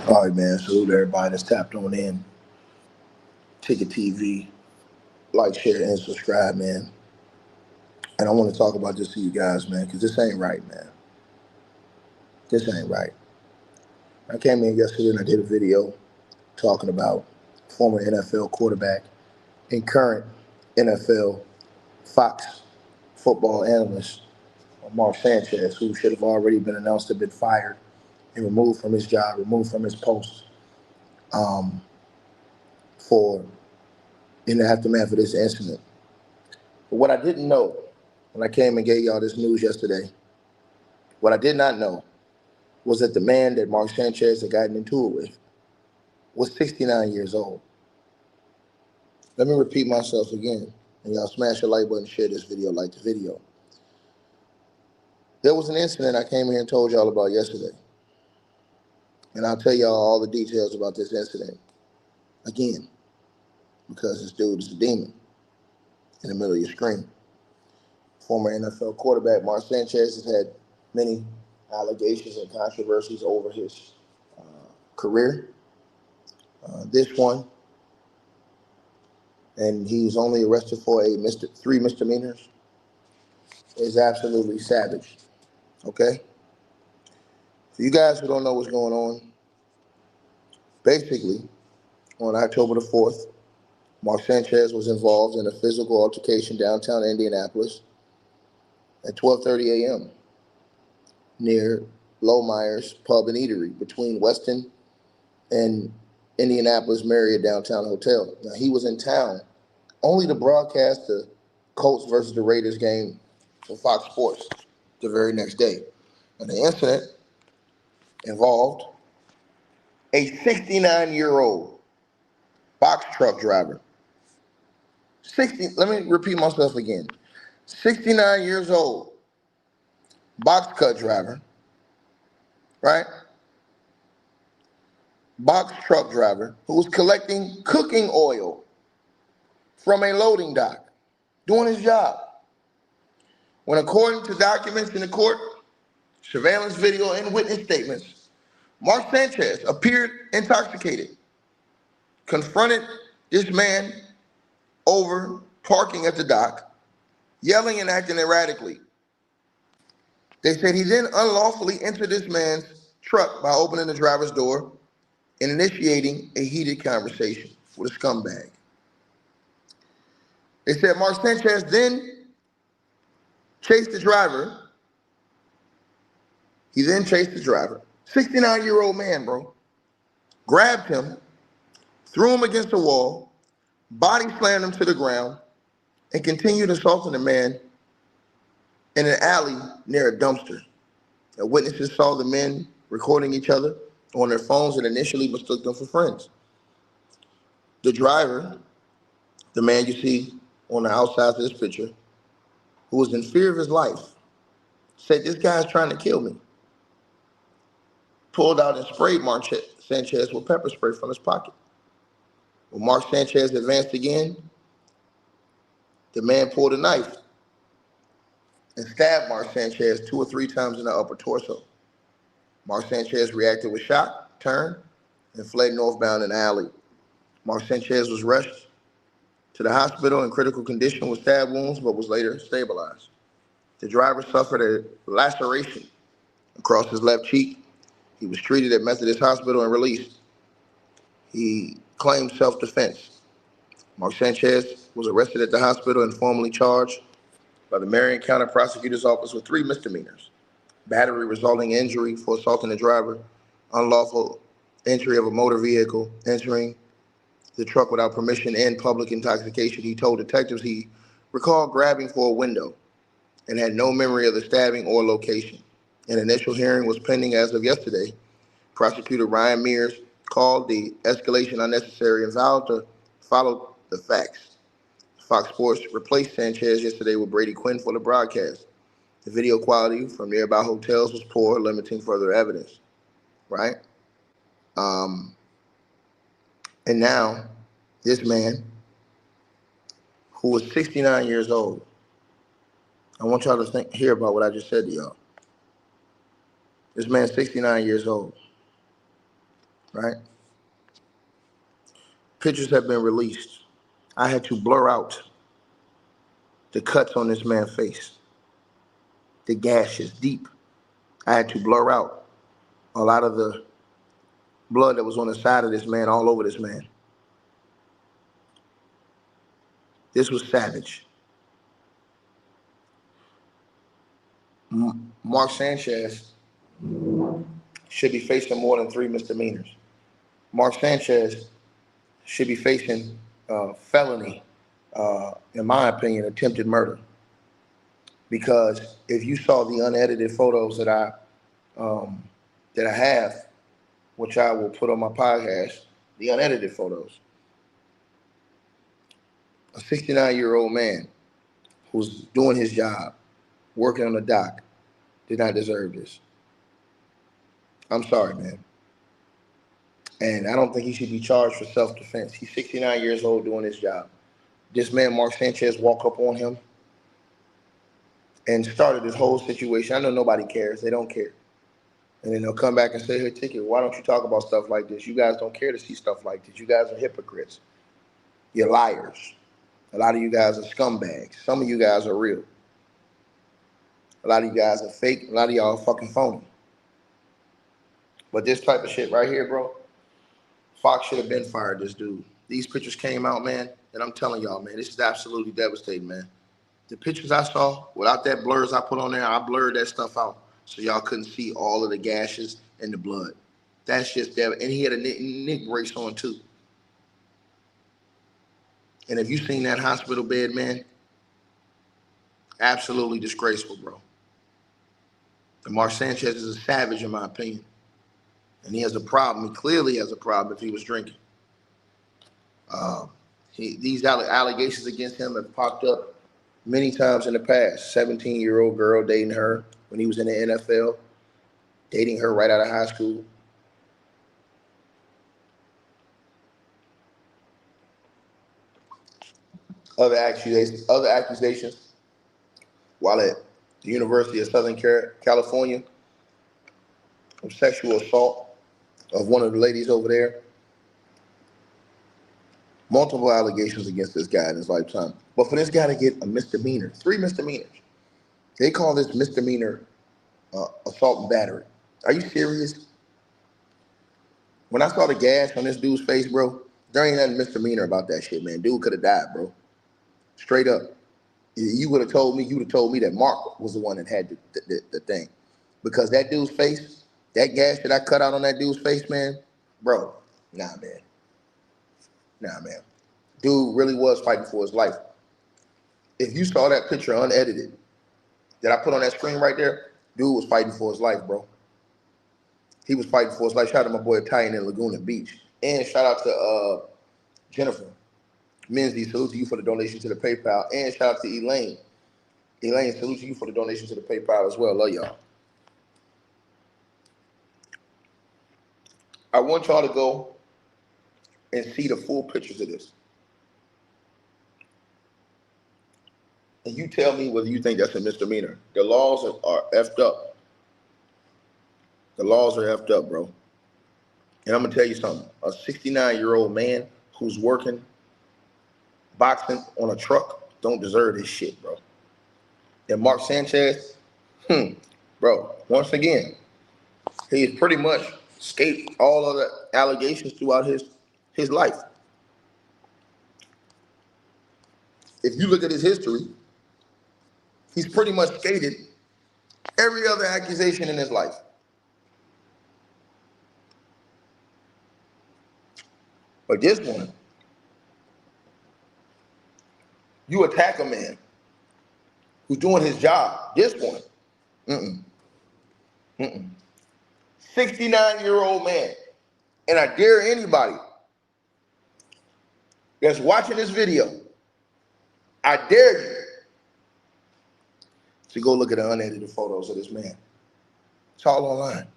All right, man. Salute everybody that's tapped on in. Ticket TV. Like, share, and subscribe, man. And I want to talk about this to you guys, man, because this ain't right, man. This ain't right. I came in yesterday and I did a video talking about former NFL quarterback and current NFL Fox football analyst, Mark Sanchez, who should have already been announced to have been fired and removed from his job, removed from his post um, for in the aftermath of this incident. But what I didn't know when I came and gave y'all this news yesterday, what I did not know was that the man that Mark Sanchez had gotten into it with was 69 years old. Let me repeat myself again, and y'all smash the like button, share this video, like the video. There was an incident I came here and told y'all about yesterday, and I'll tell y'all all the details about this incident again, because this dude is a demon in the middle of your screen. Former NFL quarterback Mark Sanchez has had many allegations and controversies over his career. This one, and he was only arrested for three misdemeanors, is absolutely savage. Okay? For you guys who don't know what's going on, basically, on October the 4th, Mark Sanchez was involved in a physical altercation downtown Indianapolis at 12:30 a.m. near Lowmeyer's Pub and Eatery between Weston and Indianapolis Marriott Downtown Hotel. Now, he was in town only to broadcast the Colts versus the Raiders game for Fox Sports the very next day. And the incident involved a 69-year-old box truck driver. Let me repeat myself again. 69 years old, box cut driver, right? Box truck driver who was collecting cooking oil from a loading dock, doing his job. When, according to documents in the court, surveillance video, and witness statements, Mark Sanchez appeared intoxicated, confronted this man over parking at the dock, yelling and acting erratically. They said he then unlawfully entered this man's truck by opening the driver's door and initiating a heated conversation with a scumbag. They said Mark Sanchez then chased the driver. He then chased the driver, 69-year-old man, bro, grabbed him, threw him against the wall, body slammed him to the ground, and continued assaulting the man in an alley near a dumpster. Now, witnesses saw the men recording each other on their phones and initially mistook them for friends. The driver, the man you see on the outside of this picture, who was in fear of his life, said, "This guy's trying to kill me." Pulled out and sprayed Mark Sanchez with pepper spray from his pocket. When Mark Sanchez advanced again, the man pulled a knife and stabbed Mark Sanchez 2 or 3 times in the upper torso. Mark Sanchez reacted with shock, turned, and fled northbound in the alley. Mark Sanchez was rushed to the hospital in critical condition with stab wounds, but was later stabilized. The driver suffered a laceration across his left cheek. He was treated at Methodist Hospital and released. He claimed self-defense. Mark Sanchez was arrested at the hospital and formally charged by the Marion County Prosecutor's Office with 3 misdemeanors: battery resulting in injury for assaulting the driver, unlawful entry of a motor vehicle, entering the truck without permission, and public intoxication. He told detectives he recalled grabbing for a window and had no memory of the stabbing or location. An initial hearing was pending as of yesterday. Prosecutor Ryan Mears called the escalation unnecessary and vowed to follow the facts. Fox Sports replaced Sanchez yesterday with Brady Quinn for the broadcast. The video quality from nearby hotels was poor, limiting further evidence, right? And now, this man, who was 69 years old, I want y'all to hear about what I just said to y'all. This man's 69 years old. right? Pictures have been released. I had to blur out the cuts on this man's face. The gash is deep. I had to blur out a lot of the blood that was on the side of this man, all over this man. This was savage. Mark Sanchez should be facing more than 3 misdemeanors. Mark Sanchez should be facing felony, in my opinion, attempted murder. Because if you saw the unedited photos that I have, which I will put on my podcast, the unedited photos, a 69-year-old man who's doing his job, working on the dock, did not deserve this. I'm sorry, man. And I don't think he should be charged for self-defense. He's 69 years old doing his job. This man, Mark Sanchez, walked up on him and started this whole situation. I know nobody cares. They don't care. And then they'll come back and say, hey, Ticket, why don't you talk about stuff like this? You guys don't care to see stuff like this. You guys are hypocrites. You're liars. A lot of you guys are scumbags. Some of you guys are real. A lot of you guys are fake. A lot of y'all are fucking phony. But this type of shit right here, bro, Fox should have been fired this dude. These pictures came out, man, and I'm telling y'all, man, this is absolutely devastating, man. The pictures I saw, without that blurs I put on there, I blurred that stuff out so y'all couldn't see all of the gashes and the blood. That's just devastating. And he had a neck brace on, too. And if you seen that hospital bed, man, absolutely disgraceful, bro. And Mark Sanchez is a savage, in my opinion. And he has a problem. He clearly has a problem if he was drinking. These allegations against him have popped up many times in the past. 17-year-old girl dating her when he was in the NFL, dating her right out of high school. Other accusations while at the University of Southern California of sexual assault of one of the ladies over there. Multiple allegations against this guy in his lifetime. But for this guy to get a misdemeanor, 3 misdemeanors, they call this misdemeanor assault and battery. Are you serious? When I saw the gash on this dude's face, bro, there ain't nothing misdemeanor about that shit, man. Dude could have died, bro. Straight up. You would have told me, that Mark was the one that had the thing. Because that dude's face, that gash that I cut out on that dude's face, man, bro, nah, man. Nah, man. Dude really was fighting for his life. If you saw that picture unedited that I put on that screen right there, dude was fighting for his life, bro. He was fighting for his life. Shout out to my boy Ty in Laguna Beach. And shout out to Jennifer Menzies. Salute to you for the donation to the PayPal. And shout out to Elaine. Elaine, salute to you for the donation to the PayPal as well. Love y'all. I want y'all to go and see the full pictures of this. And you tell me whether you think that's a misdemeanor. The laws are effed up. The laws are effed up, bro. And I'm going to tell you something. A 69-year-old man who's working, boxing on a truck, don't deserve this shit, bro. And Mark Sanchez, bro, once again, he's pretty much escaped all of the allegations throughout his life. If you look at his history, he's pretty much skated every other accusation in his life. But this one, you attack a man who's doing his job. This one, 69-year-old man. And I dare anybody that's watching this video, I dare you to go look at the unedited photos of this man. It's all online.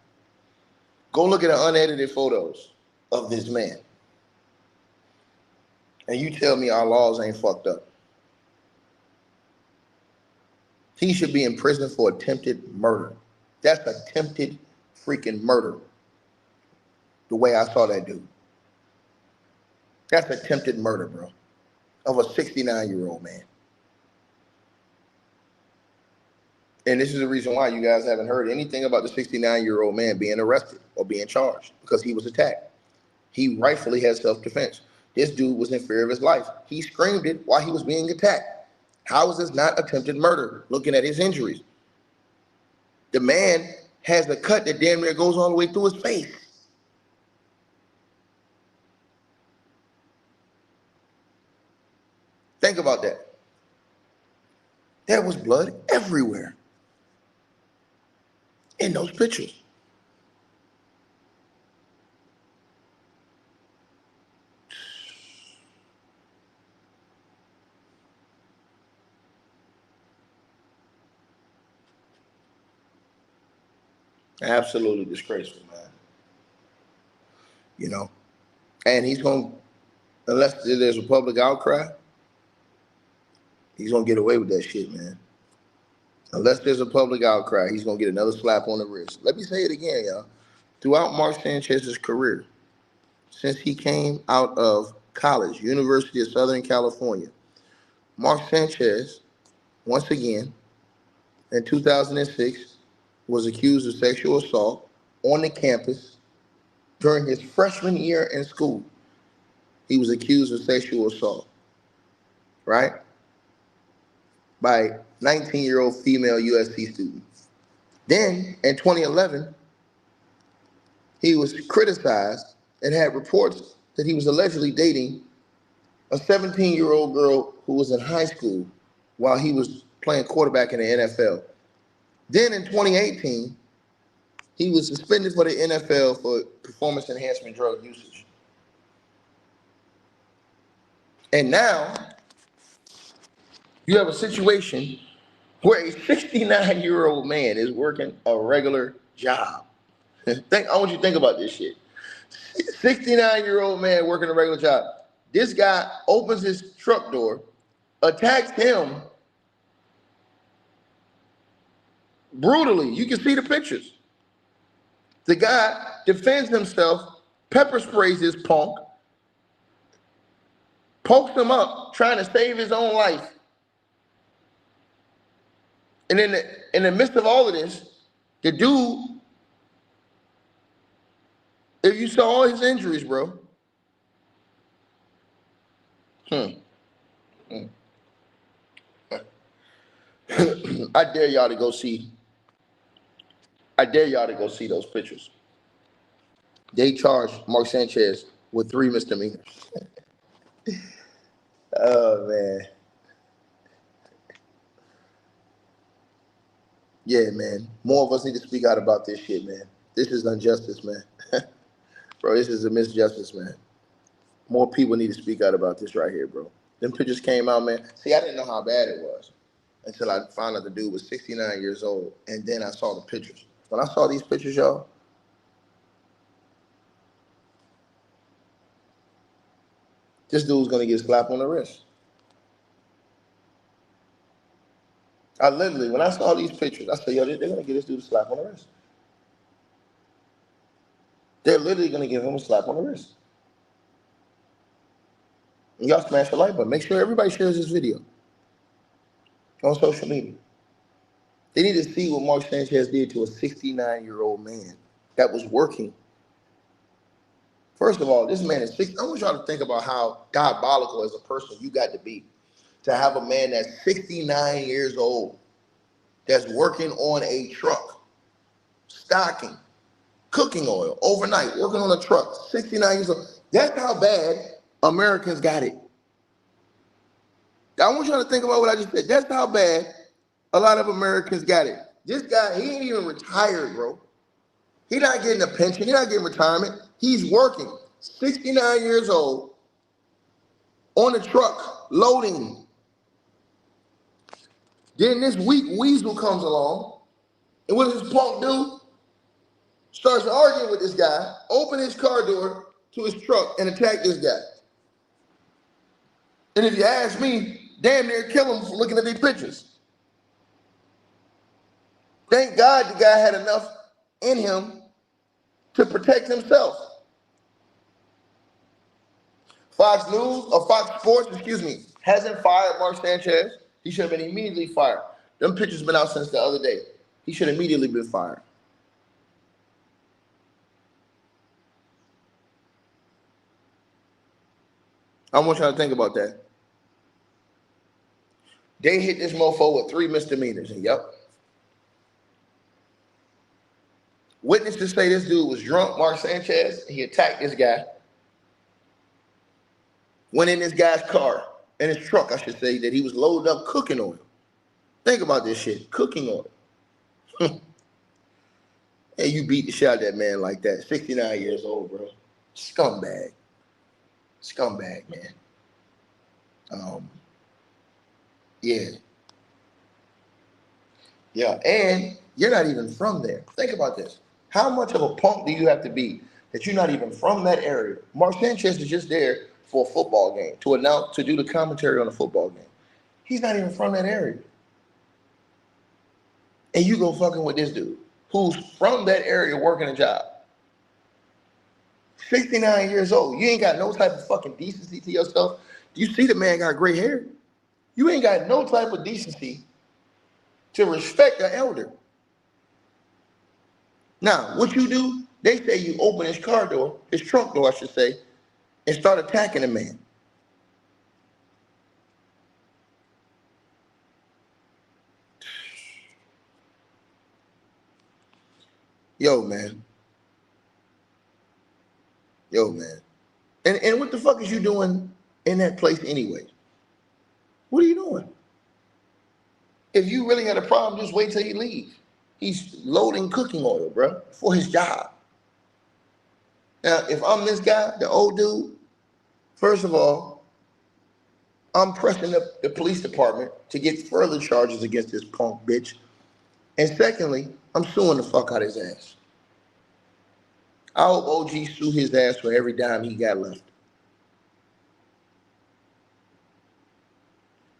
Go look at the unedited photos of this man. And you tell me our laws ain't fucked up. He should be in prison for attempted murder. That's attempted freaking murder. the way I saw that dude. That's attempted murder, bro, of a 69-year-old man. And this is the reason why you guys haven't heard anything about the 69-year-old man being arrested or being charged, because he was attacked. He rightfully had self-defense. This dude was in fear of his life. He screamed it while he was being attacked. How is this not attempted murder, looking at his injuries? The man has a cut that damn near goes all the way through his face. Think about that. There was blood everywhere in those pictures. Absolutely disgraceful, man. You know, and he's going to, unless there's a public outcry, he's going to get away with that shit, man. Unless there's a public outcry, he's going to get another slap on the wrist. Let me say it again, y'all. Throughout Mark Sanchez's career, since he came out of college, University of Southern California, Mark Sanchez, once again, in 2006, was accused of sexual assault on the campus during his freshman year in school. He was accused of sexual assault, right? By 19-year-old female USC student. Then, in 2011, he was criticized and had reports that he was allegedly dating a 17-year-old girl who was in high school while he was playing quarterback in the NFL. Then in 2018, he was suspended for the NFL for performance enhancement drug usage. And now you have a situation where a 69-year-old man is working a regular job. I want you to think about this shit. 69-year-old man working a regular job. This guy opens his truck door, attacks him brutally. You can see the pictures. The guy defends himself, pepper sprays this punk, pokes him up, trying to save his own life. And in the midst of all of this, the dude, if you saw all his injuries, bro, I dare y'all to go see. I dare y'all to go see those pictures. They charged Mark Sanchez with 3 misdemeanors. Oh, man. Yeah, man. More of us need to speak out about this shit, man. This is injustice, man. Bro, this is a misjustice, man. More people need to speak out about this right here, bro. Them pictures came out, man. See, I didn't know how bad it was until I found out the dude was 69 years old, and then I saw the pictures. When I saw these pictures, y'all, this dude's gonna get slapped on the wrist. I literally, when I saw these pictures, I said, yo, they're gonna get this dude a slap on the wrist. They're literally gonna give him a slap on the wrist. And y'all smash the like button. Make sure everybody shares this video on social media. They need to see what Mark Sanchez did to a 69-year-old man that was working. First of all, this man is 60. I want y'all to think about how diabolical as a person you got to be to have a man that's 69 years old that's working on a truck, stocking, cooking oil overnight, working on a truck, 69 years old. That's how bad Americans got it. I want y'all to think about what I just said. That's how bad a lot of Americans got it. This guy, he ain't even retired, bro. He's not getting a pension. He's not getting retirement. He's working. 69 years old on a truck, loading. Then this weak weasel comes along, and what does this punk do? Starts arguing with this guy, open his car door to his truck, and attack this guy. And if you ask me, damn near kill him for looking at these pictures. Thank God the guy had enough in him to protect himself. Fox News or Fox Sports, excuse me, hasn't fired Mark Sanchez. He should have been immediately fired. Them pictures been out since the other day. He should have immediately been fired. I want y'all to think about that. They hit this mofo with 3 misdemeanors, and yep. Witnesses say this dude was drunk, Mark Sanchez. He attacked this guy. Went in this guy's car, in his truck, I should say, that he was loaded up cooking oil. Think about this shit, cooking oil. Hey, you beat the shit out of that man like that. 69 years old, bro. Scumbag. Scumbag, man. Yeah. Yeah, and you're not even from there. Think about this. How much of a punk do you have to be that you're not even from that area? Mark Sanchez is just there for a football game, to do the commentary on a football game. He's not even from that area. And you go fucking with this dude who's from that area working a job. 69 years old. You ain't got no type of fucking decency to yourself. Do you see the man got gray hair? You ain't got no type of decency to respect an elder. Now, what you do, they say you open his car door, his trunk door, I should say, and start attacking the man. Yo, man. Yo, man. And what the fuck is you doing in that place anyway? What are you doing? If you really had a problem, just wait till you leave. He's loading cooking oil, bro, for his job. Now, if I'm this guy, the old dude, first of all, I'm pressing the police department to get further charges against this punk bitch. And secondly, I'm suing the fuck out of his ass. I hope OG sue his ass for every dime he got left.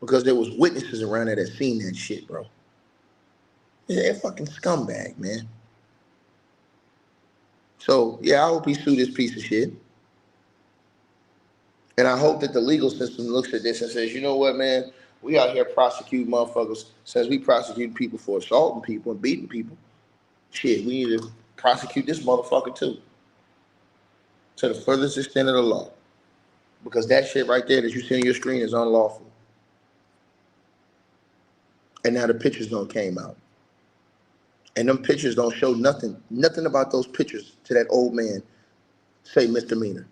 Because there was witnesses around there that seen that shit, bro. They're a fucking scumbag, man. So, yeah, I hope he sued this piece of shit. And I hope that the legal system looks at this and says, you know what, man? We out here prosecuting motherfuckers. Since we prosecute people for assaulting people and beating people, shit, we need to prosecute this motherfucker too. To the furthest extent of the law. Because that shit right there that you see on your screen is unlawful. And now the pictures don't came out. And them pictures don't show nothing about those pictures to that old man say misdemeanor.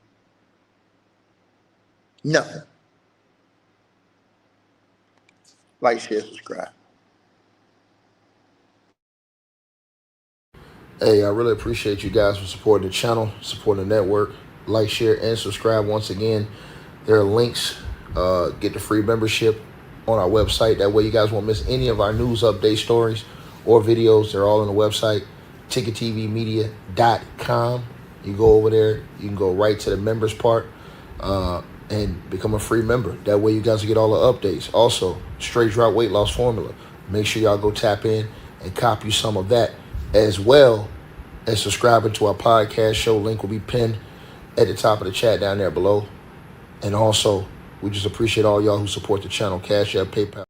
Nothing. Like, share, subscribe. Hey, I really appreciate you guys for supporting the channel, supporting the network. Like, share, and subscribe once again. There are links. Get the free membership on our website. That way you guys won't miss any of our news update stories or videos. They're all on the website, ticketvmedia.com. You go over there. You can go right to the members part and become a free member. That way you guys will get all the updates. Also, straight drop weight loss formula. Make sure y'all go tap in and copy some of that, as well as subscribing to our podcast show. Link will be pinned at the top of the chat down there below. And also, we just appreciate all y'all who support the channel. Cash App, PayPal.